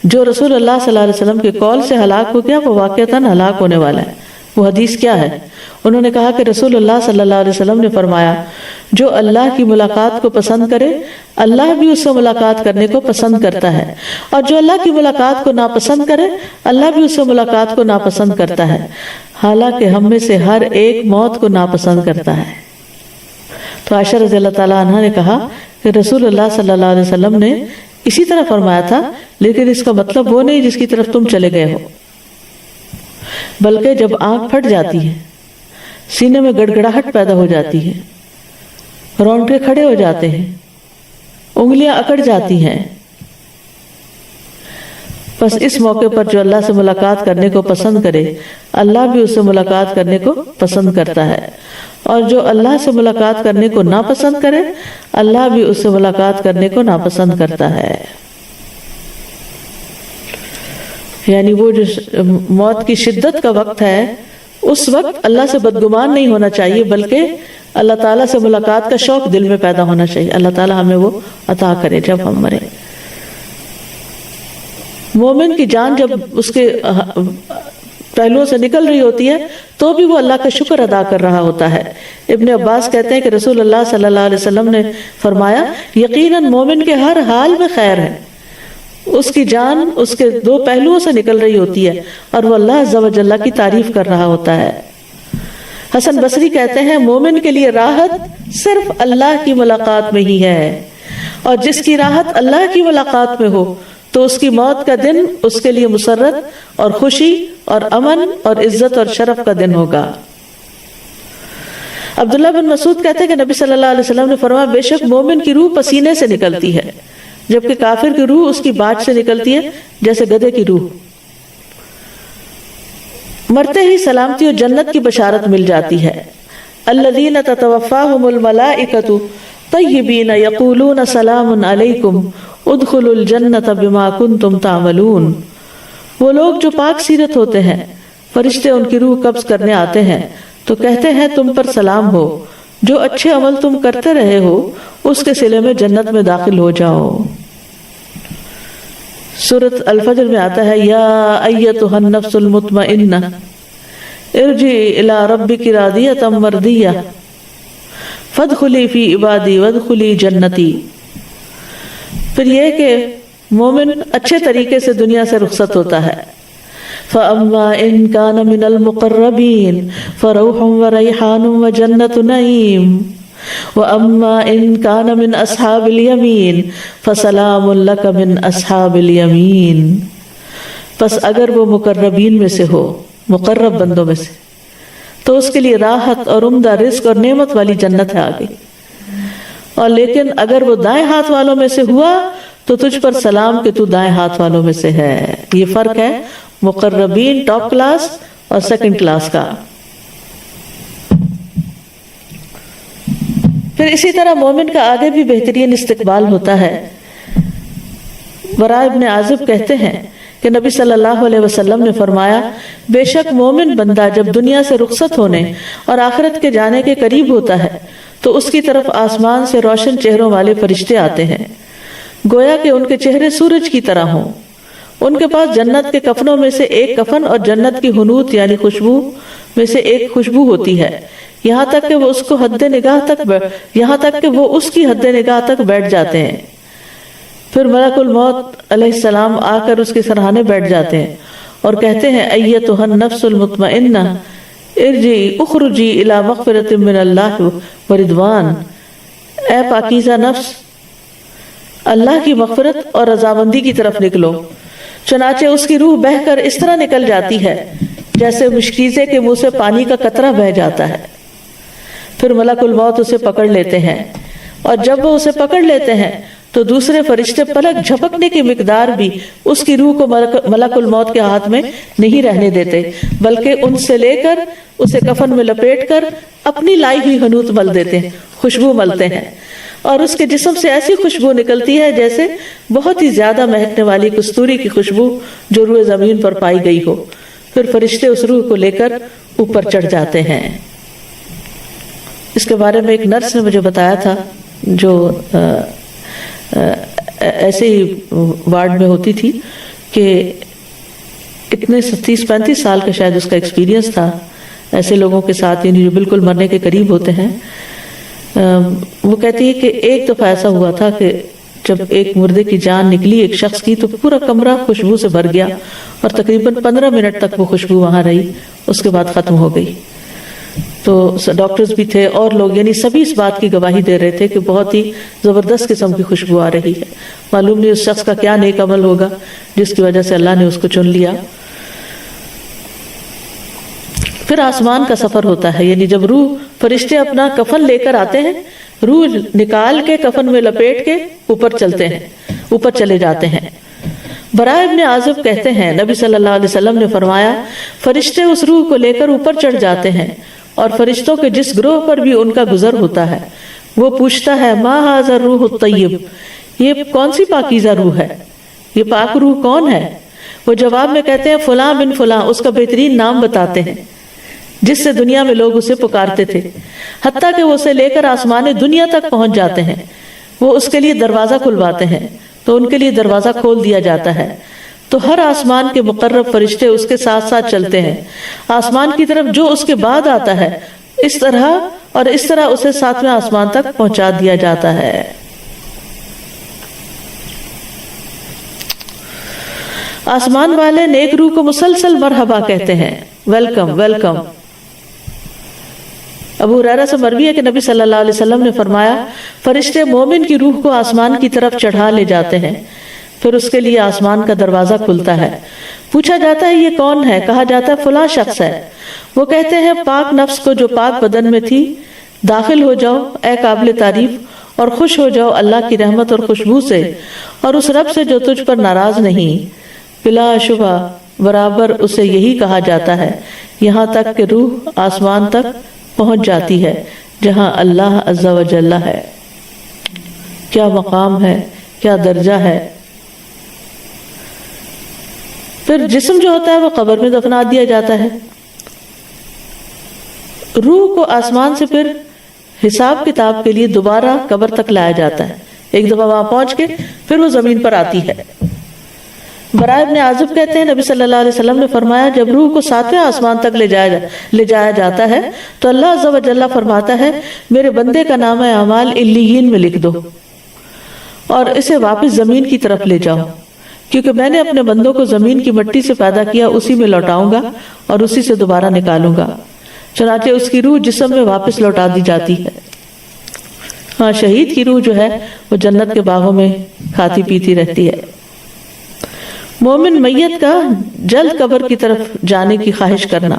جو رسول اللہ صلی اللہ علیہ وسلم کے قول سے ہلاک ہو گیا وہ واقعتاً ہلاک ہونے والا ہے۔ وہ حدیث کیا ہے؟ انہوں نے کہا کہ رسول اللہ صلی اللہ علیہ وسلم نے فرمایا، جو اللہ کی ملاقات کو پسند کرے اللہ بھی اس سے ملاقات کرنے کو پسند کرتا ہے، اور جو اللہ کی ملاقات کو ناپسند کرے اللہ بھی اس سے ملاقات کو ناپسند کرتا ہے، حالانکہ ہم میں سے ہر ایک موت کو ناپسند کرتا ہے۔ تو عائشہ رضی اللہ تعالیٰ عنہ نے کہا کہ رسول اللہ صلی اللہ علیہ وسلم نے اسی طرح فرمایا تھا، لیکن اس کا مطلب وہ نہیں جس کی طرف تم چلے گئے ہو، بلکہ جب آنکھ پھٹ جاتی ہے، سینے میں گڑگڑاہٹ پیدا ہو جاتی ہے، رونگٹے کھڑے ہو جاتے ہیں، انگلیاں اکڑ جاتی ہیں، بس اس موقع پر جو اللہ سے ملاقات کرنے کو پسند کرے اللہ بھی اس سے ملاقات کرنے کو پسند کرتا ہے، اور جو اللہ سے ملاقات کرنے کو ناپسند کرے اللہ بھی اس سے ملاقات کرنے کو ناپسند کرتا ہے۔ یعنی وہ جو موت کی شدت کا وقت ہے اس وقت اللہ سے بدگمان نہیں ہونا چاہیے، بلکہ اللہ تعالیٰ سے ملاقات کا شوق دل میں پیدا ہونا چاہیے۔ اللہ تعالیٰ ہمیں وہ عطا کرے جب ہم مریں۔ مومن کی جان جب اس کے پہلوؤں سے نکل رہی ہوتی ہے تو بھی وہ اللہ کا شکر ادا کر رہا ہوتا ہے۔ ابن عباس کہتے ہیں کہ رسول اللہ صلی اللہ علیہ وسلم نے فرمایا، یقیناً مومن کے ہر حال میں خیر ہے، اس کی جان اس کے دو پہلوؤں سے نکل رہی ہوتی ہے اور وہ اللہ عز و جل کی تعریف کر رہا ہوتا ہے۔ حسن بصری کہتے ہیں، مومن کے لیے راحت صرف اللہ کی ملاقات میں ہی ہے، اور جس کی راحت اللہ کی ملاقات میں ہو تو اس کی موت کا دن اس کے لیے مسرت اور خوشی اور امن اور عزت اور شرف کا دن ہوگا۔ عبداللہ بن مسعود کہتے ہیں کہ نبی صلی اللہ علیہ وسلم نے فرمایا، بے شک مومن کی روح پسینے سے نکلتی ہے، جبکہ کافر کی روح اس کی باٹ سے نکلتی ہے جیسے گدھے کی روح۔ مرتے ہی سلامتی اور جنت کی بشارت مل جاتی ہے۔ الذین تتوفاہم الملائکۃ طیبین یقولون سلام علیکم ادخلوا الجنۃ بما کنتم تعملون۔ وہ لوگ جو پاک سیرت ہوتے ہیں، فرشتے ان کی روح قبض کرنے آتے ہیں تو کہتے ہیں تم پر سلام ہو، جو اچھے عمل تم کرتے رہے ہو اس کے صلے میں جنت میں داخل ہو جاؤ۔ سورۃ الفجر میں آتا ہے، یا ایتھا النفس المطمئنہ ارجعی الی ربک راضیۃ مرضیہ فادخلی فی عبادی وادخلی جنتی۔ پھر یہ کہ مومن اچھے طریقے سے دنیا سے رخصت ہوتا ہے۔ فَأَمَّا إِن كَانَ مِنَ الْمُقَرَّبِينَ فَرَوْحٌ وَرَيْحَانٌ وَجَنَّةُ نَعِيمٍ وَأَمَّا إِن كَانَ مِنْ أَصْحَابِ الْيَمِينِ فَسَلَامٌ لَكَ مِنْ أَصْحَابِ الْيَمِينِ۔ پس اگر وہ مقربین میں سے ہو، مقرب بندوں میں سے، تو اس کے لیے راحت اور عمدہ رزق اور نعمت والی جنت ہے آگے، اور لیکن اگر وہ دائیں ہاتھ والوں میں سے ہوا تو تجھ پر سلام کہ تو دائیں ہاتھ والوں میں سے ہے۔ یہ فرق ہے مقربین ٹاپ کلاس اور سیکنڈ کلاس کا۔ پھر اسی طرح مومن کا آگے بھی بہترین استقبال ہوتا ہے۔ براء ابن عازب کہتے ہیں کہ نبی صلی اللہ علیہ وسلم نے فرمایا بے شک مومن بندہ جب دنیا سے رخصت ہونے اور آخرت کے جانے کے قریب ہوتا ہے تو اس کی طرف آسمان سے روشن چہروں والے فرشتے آتے ہیں، گویا کہ ان کے چہرے سورج کی طرح ہوں۔ ان کے پاس جنت کے کفنوں میں سے ایک کفن اور جنت کی حنوط یعنی خوشبو میں سے ایک خوشبو ہوتی ہے، یہاں تک کہ وہ اس کی حد نگاہ تک بیٹھ جاتے ہیں۔ پھر ملک الموت علیہ السلام آ کر اس کے سرہانے بیٹھ جاتے ہیں اور کہتے ہیں ایتھا النفس المطمئنہ ارجعی اخرجی الی مغفرۃ من اللہ ورضوان، اے پاکیزہ نفس اللہ کی مغفرت اور رضامندی کی طرف نکلو۔ چنانچہ اس کی روح بہہ کر اس طرح نکل جاتی ہے جیسے مشکیزے کے منہ سے پانی کا قطرہ بہہ جاتا ہے۔ پھر ملک الموت اسے پکڑ لیتے ہیں، اور جب وہ اسے پکڑ لیتے ہیں تو دوسرے فرشتے پلک جھپکنے کی مقدار بھی اس کی روح کو ملک الموت کے ہاتھ میں نہیں رہنے دیتے، بلکہ ان سے لے کر اسے کفن میں لپیٹ کر اپنی لائی ہوئی حنوط مل دیتے ہیں، خوشبو ملتے ہیں، اور اس کے جسم سے ایسی خوشبو نکلتی ہے جیسے بہت ہی زیادہ مہکنے والی کستوری کی خوشبو جو روئے زمین پر پائی گئی ہو۔ پھر فرشتے اس روح کو لے کر اوپر چڑھ جاتے ہیں۔ اس کے بارے میں ایک نرس نے مجھے بتایا تھا جو ایسے ہی وارڈ میں ہوتی تھی کہ اتنے 30-35 سال کا شاید اس کا ایکسپیرینس تھا ایسے لوگوں کے ساتھ، یعنی جو بالکل مرنے کے قریب ہوتے ہیں۔ وہ کہتی ہے کہ ایک دفعہ ایسا ہوا تھا کہ جب ایک مردے کی جان نکلی ایک شخص کی تو پورا کمرہ خوشبو سے بھر گیا اور تقریباً 15 منٹ تک وہ خوشبو وہاں رہی، اس کے بعد ختم ہو گئی۔ تو ڈاکٹرز بھی تھے اور لوگ، یعنی سبھی اس بات کی گواہی دے رہے تھے کہ بہت ہی زبردست قسم کی خوشبو آ رہی ہے۔ معلوم نہیں اس شخص کا کیا نیک عمل ہوگا جس کی وجہ سے اللہ نے اس کو چن لیا۔ پھر آسمان کا سفر ہوتا ہے، یعنی جب روح فرشتے اپنا کفن لے کر آتے ہیں، روح نکال کے کفن میں لپیٹ کے اوپر چلے جاتے ہیں۔ براء ابن عازب کہتے ہیں نبی صلی اللہ علیہ وسلم نے فرمایا فرشتے اس روح کو لے کر اوپر چڑھ جاتے ہیں، اور فرشتوں کے جس گروہ پر بھی ان کا گزر ہوتا ہے وہ پوچھتا ہے ما ھذا الروح الطیب، یہ کون سی پاکیزہ روح ہے، یہ پاک روح کون ہے؟ وہ جواب میں کہتے ہیں فلاں بن فلاں، اس کا بہترین نام بتاتے ہیں جس سے دنیا میں لوگ اسے پکارتے تھے، حتیٰ کہ وہ اسے لے کر آسمان دنیا تک پہنچ جاتے ہیں۔ وہ اس کے لیے دروازہ کھلواتے ہیں تو ان کے لیے دروازہ کھول دیا جاتا ہے، تو ہر آسمان کے مقرب فرشتے اس کے ساتھ ساتھ چلتے ہیں آسمان کی طرف جو اس کے بعد آتا ہے، اس طرح اسے 7ویں آسمان تک پہنچا دیا جاتا ہے۔ آسمان والے نیک روح کو مسلسل مرحبا کہتے ہیں، ویلکم ویلکم۔ ابو ہریرہ سے مروی ہے کہ نبی صلی اللہ علیہ وسلم نے فرمایا فرشتے مومن کی روح کو آسمان کی طرف چڑھا لے جاتے ہیں، پھر اس کے لیے آسمان کا دروازہ کھلتا ہے، پوچھا جاتا ہے یہ کون ہے؟ کہا جاتا ہے فلاں شخص ہے۔ وہ کہتے ہیں پاک نفس کو جو پاک بدن میں تھی، داخل ہو جاؤ اے قابل تعریف اور خوش ہو جاؤ اللہ کی رحمت اور خوشبو سے اور اس رب سے جو تجھ پر ناراض نہیں۔ بلا شبہ برابر اسے یہی کہا جاتا ہے یہاں تک کہ روح آسمان تک پہنچ جاتی ہے جہاں اللہ عز و جل ہے۔ کیا مقام ہے، کیا درجہ ہے۔ پھر جسم جو ہوتا ہے وہ قبر میں دفنا دیا جاتا ہے، روح کو آسمان سے پھر حساب کتاب کے لیے دوبارہ قبر تک لایا جاتا ہے، ایک دفعہ وہاں پہنچ کے پھر وہ زمین پر آتی ہے۔ براء ابن عازب کہتے ہیں نبی صلی اللہ علیہ وسلم نے فرمایا جب روح کو 7ویں آسمان تک لے جایا جاتا ہے تو اللہ عز و جل فرماتا ہے میرے بندے کا نام اعمال علیین میں لکھ دو اور اسے واپس زمین کی طرف لے جاؤ، کیونکہ میں نے اپنے بندوں کو زمین کی مٹی سے پیدا کیا، اسی میں لوٹاؤں گا اور اسی سے دوبارہ نکالوں گا۔ چنانچہ اس کی روح جسم میں واپس لوٹا دی جاتی ہے۔ ہاں، شہید کی روح جو ہے وہ جنت کے باغوں میں کھاتی پیتی رہتی ہے۔ مومن میت کا جلد قبر کی طرف جانے کی خواہش کرنا۔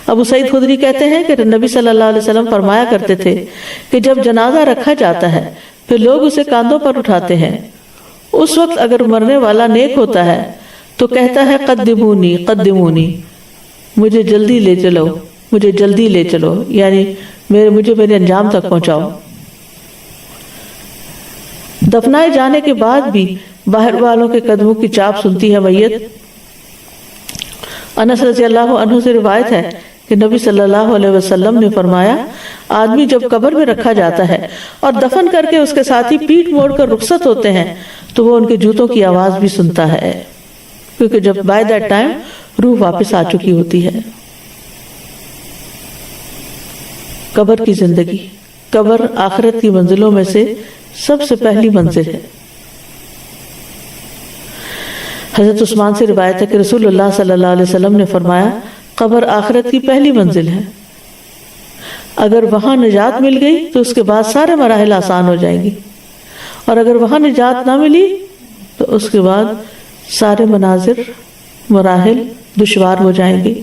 ابو سعید خدری کہتے ہیں کہ نبی صلی اللہ علیہ وسلم فرمایا کرتے تھے کہ جب جنازہ رکھا جاتا ہے پھر لوگ اسے کاندھوں پر اٹھاتے ہیں، اس وقت اگر مرنے والا نیک ہوتا ہے تو کہتا ہے قدمونی قدمونی، مجھے جلدی لے چلو، مجھے جلدی لے چلو، یعنی مجھے میرے انجام تک پہنچاؤ۔ دفنائے جانے کے بعد بھی باہر والوں کے قدموں کی چاپ سنتی ہے میت، انس رضی اللہ عنہ سے روایت ہے کہ نبی صلی اللہ علیہ وسلم نے فرمایا آدمی جب قبر میں رکھا جاتا ہے اور دفن کر کے اس کے ساتھی پیٹ موڑ کر رخصت ہوتے ہیں تو وہ ان کے جوتوں کی آواز بھی سنتا ہے، کیونکہ جب بائی دیٹ ٹائم روح واپس آ چکی ہوتی ہے۔ قبر کی زندگی، قبر آخرت کی منزلوں میں سے سب سے پہلی منزل ہے۔ حضرت عثمان سے روایت ہے کہ رسول اللہ صلی اللہ علیہ وسلم نے فرمایا قبر آخرت کی پہلی منزل ہے، اگر وہاں نجات مل گئی تو اس کے بعد سارے مراحل آسان ہو جائیں گی، اور اگر وہاں نجات نہ ملی تو اس کے بعد سارے مناظر مراحل دشوار ہو جائیں گی۔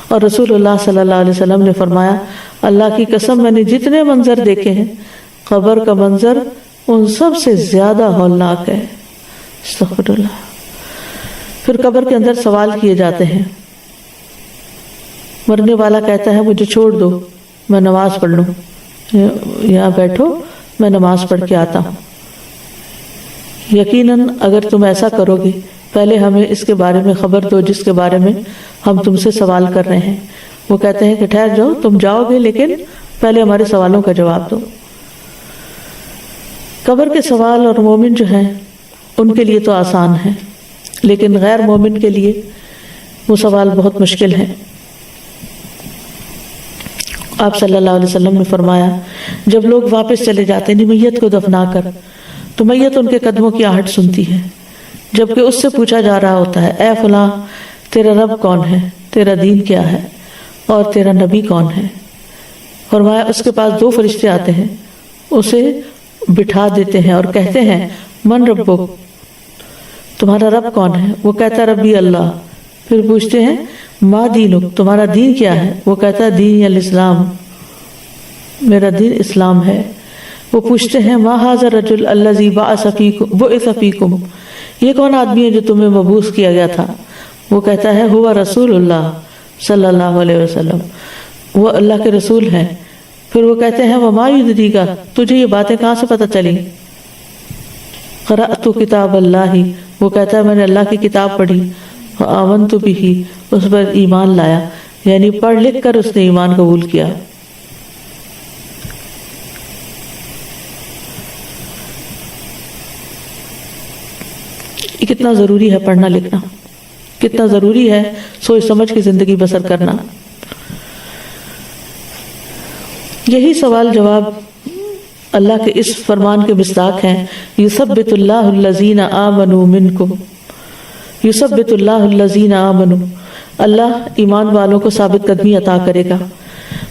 اور رسول اللہ صلی اللہ علیہ وسلم نے فرمایا اللہ کی قسم میں نے جتنے منظر دیکھے ہیں قبر کا منظر ان سب سے زیادہ ہولناک ہے۔ استغفر اللہ۔ پھر قبر کے اندر سوال کیے جاتے ہیں، مرنے والا کہتا ہے مجھے چھوڑ دو میں نماز پڑھ لوں، یہاں بیٹھو میں نماز پڑھ کے آتا ہوں۔ یقیناً اگر تم ایسا کرو گے پہلے ہمیں اس کے بارے میں خبر دو جس کے بارے میں ہم تم سے سوال کر رہے ہیں۔ وہ کہتے ہیں کہ ٹھہر جاؤ، تم جاؤ گے لیکن پہلے ہمارے سوالوں کا جواب دو۔ قبر کے سوال اور مومن جو ہیں ان کے لیے تو آسان ہے، لیکن غیر مومن کے لیے وہ سوال بہت مشکل ہے۔ آپ صلی اللہ علیہ وسلم نے فرمایا جب لوگ واپس چلے جاتے ہیں میت کو دفنا کر تو میت ان کے قدموں کی آہٹ سنتی ہے، جبکہ اس سے پوچھا جا رہا ہوتا ہے اے فلاں تیرا رب کون ہے، تیرا دین کیا ہے اور تیرا نبی کون ہے؟ فرمایا اس کے پاس 2 فرشتے آتے ہیں، اسے بٹھا دیتے ہیں اور کہتے ہیں من ربک، تمہارا رب کون ہے؟ وہ کہتا ہے ربی اللہ۔ پھر پوچھتے ہیں ما دینک، تمہارا دین کیا ہے؟ وہ کہتا ہے دین الاسلام، میرا دین اسلام ہے۔ وہ پوچھتے ہیں ما ھذا الرجل الذی بعث فیکم، یہ کون آدمی ہے جو تمہیں مبعوث کیا گیا تھا؟ وہ کہتا ہے ہوا رسول اللہ صلی اللہ علیہ وسلم، وہ اللہ کے رسول ہیں۔ پھر وہ کہتے ہیں وما یدریک، تجھے یہ باتیں کہاں سے پتہ چلی؟ قرأت کتاب اللہ، وہ کہتا ہے میں نے اللہ کی کتاب پڑھی، آمنت بہ، اس پر ایمان لایا، یعنی پڑھ لکھ کر اس نے ایمان قبول کیا۔ کتنا ضروری ہے پڑھنا لکھنا، کتنا ضروری ہے سوچ سمجھ کے زندگی بسر کرنا۔ یہی سوال جواب اللہ کے اس فرمان کے مصداق ہیں یثبت اللہ الذین آمنوا منکم، یثبت اللہ الذین آمنوا، اللہ ایمان والوں کو ثابت قدمی عطا کرے گا۔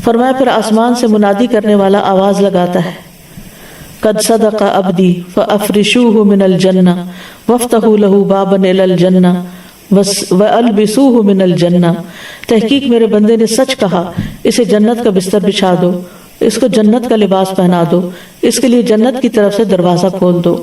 فرمایا پھر آسمان سے منادی کرنے والا آواز لگاتا ہے قد صدق عبدی فافرشوہ من الجنہ وافتحوا لہ بابا الی الجنہ والبسوہ من الجنہ، تحقیق میرے بندے نے سچ کہا، اسے جنت کا بستر بچھا دو، اس کو جنت کا لباس پہنا دو، اس کے لیے جنت کی طرف سے دروازہ کھول دو۔